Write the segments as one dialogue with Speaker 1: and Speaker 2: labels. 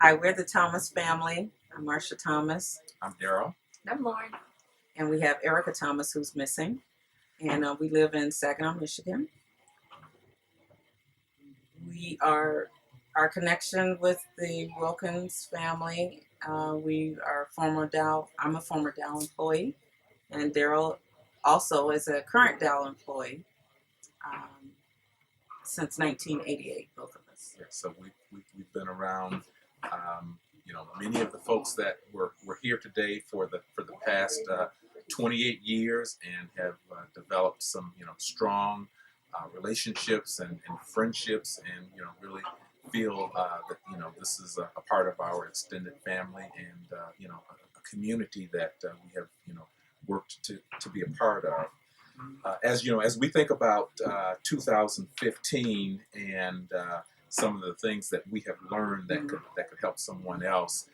Speaker 1: Hi, we're the Thomas family. I'm Marcia Thomas,
Speaker 2: I'm Daryl.
Speaker 3: I'm Lauren.
Speaker 1: and we have Erica Thomas who's missing. And we live in Saginaw, Michigan. We are our connection with the Wilkins family. We are former Dow. I'm a former Dow employee, and Daryl also is a current Dow employee um, since 1988. Both of us.
Speaker 2: Yeah, so we've been around. Many of the folks that were here today for the past 28 years and have developed some strong relationships and friendships, and really feel that this is a part of our extended family, and a community that we have worked to be a part of. As you know, as we think about 2015 and some of the things that we have learned that could help someone else,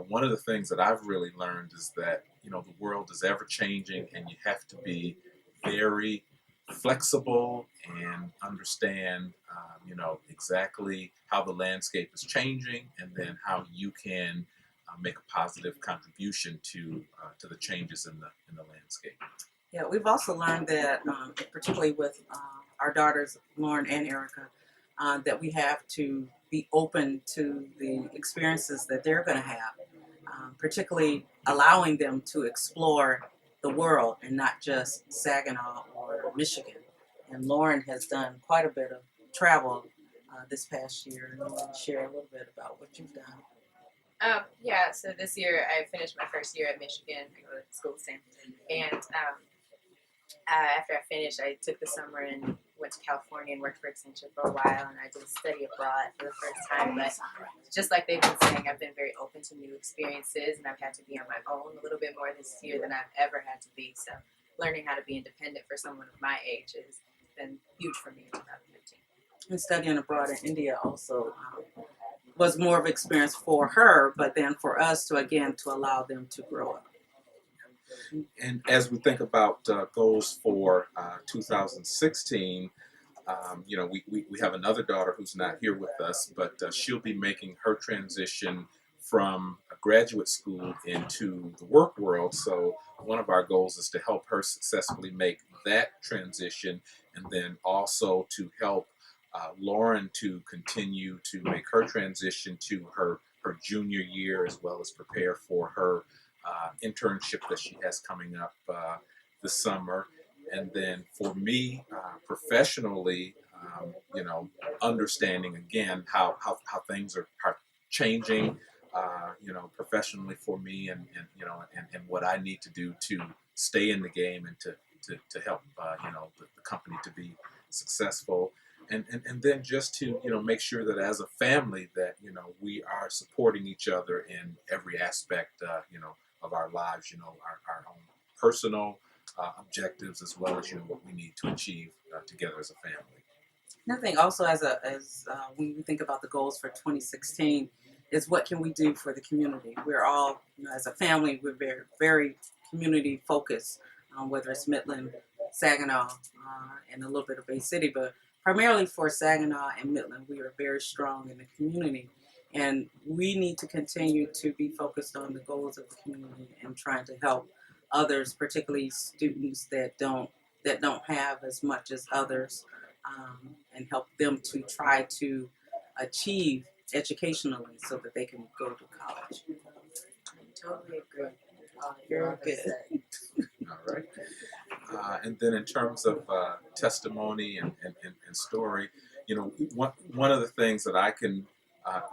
Speaker 2: one of the things that I've really learned is that the world is ever changing, and you have to be very flexible and understand, exactly how the landscape is changing, and then how you can make a positive contribution to the changes in the landscape.
Speaker 1: Yeah, we've also learned that, particularly with our daughters, Lauren and Erica, that we have to be open to the experiences that they're going to have, particularly allowing them to explore the world and not just Saginaw or Michigan. And Lauren has done quite a bit of travel this past year. And you want to share a little bit about what you've done?
Speaker 3: Yeah, so this year I finished my first year at Michigan. I go to school the same. And after I finished, I took the summer and went to California and worked for Accenture for a while. And I did study abroad for the first time. But just like they've been saying, I've been very open to new experiences, and I've had to be on my own a little bit more this year than I've ever had to be. So learning how to be independent for someone of my age has been huge for me in 2015.
Speaker 1: And studying abroad in India also was more of an experience for her, but then for us to allow them to grow up.
Speaker 2: And as we think about goals for 2016, we have another daughter who's not here with us, but she'll be making her transition from a graduate school into the work world. So one of our goals is to help her successfully make that transition, and then also to help Lauren to continue to make her transition to her junior year, as well as prepare for her internship that she has coming up this summer. And then for me, professionally, understanding again how things are changing, professionally for me, and what I need to do to stay in the game, and to help, the company to be successful. And then just to make sure that as a family that we are supporting each other in every aspect of our lives, our own personal objectives, as well as what we need to achieve together as a family.
Speaker 1: And I think also as when we think about the goals for 2016, is what can we do for the community? We're all, as a family, we're very, very community focused, whether it's Midland, Saginaw, and a little bit of Bay City, but primarily for Saginaw and Midland, we are very strong in the community. And we need to continue to be focused on the goals of the community and trying to help others, particularly students that don't have as much as others, and help them to try to achieve educationally so that they can go to college.
Speaker 3: Totally agree.
Speaker 1: Very good.
Speaker 2: All right. And then in terms of testimony and story, one of the things that I can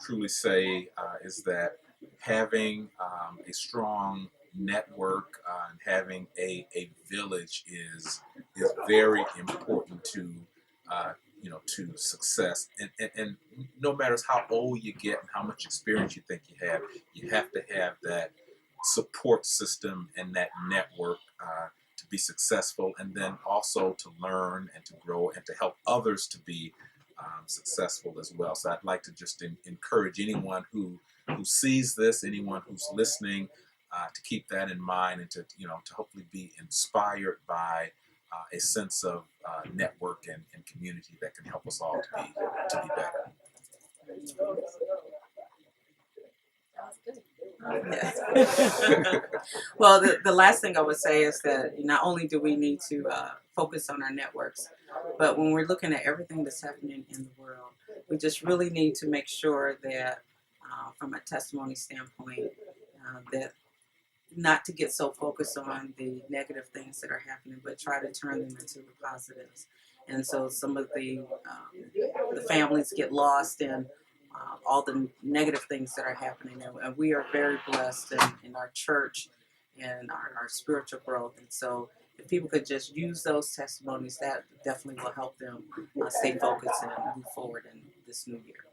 Speaker 2: truly say is that having a strong network and having a village is very important to to success, and no matter how old you get and how much experience you think you have to have that support system and that network to be successful, and then also to learn and to grow and to help others to be successful as well. So I'd like to just encourage anyone who sees this, anyone who's listening, to keep that in mind, and to to hopefully be inspired by a sense of network and community that can help us all to be better.
Speaker 1: Yes. Well, the last thing I would say is that not only do we need to focus on our networks, but when we're looking at everything that's happening in the world, we just really need to make sure that, from a testimony standpoint, that not to get so focused on the negative things that are happening, but try to turn them into the positives. And so some of the families get lost in all the negative things that are happening, and we are very blessed in our church and our spiritual growth. And so if people could just use those testimonies, that definitely will help them stay focused and move forward in this new year.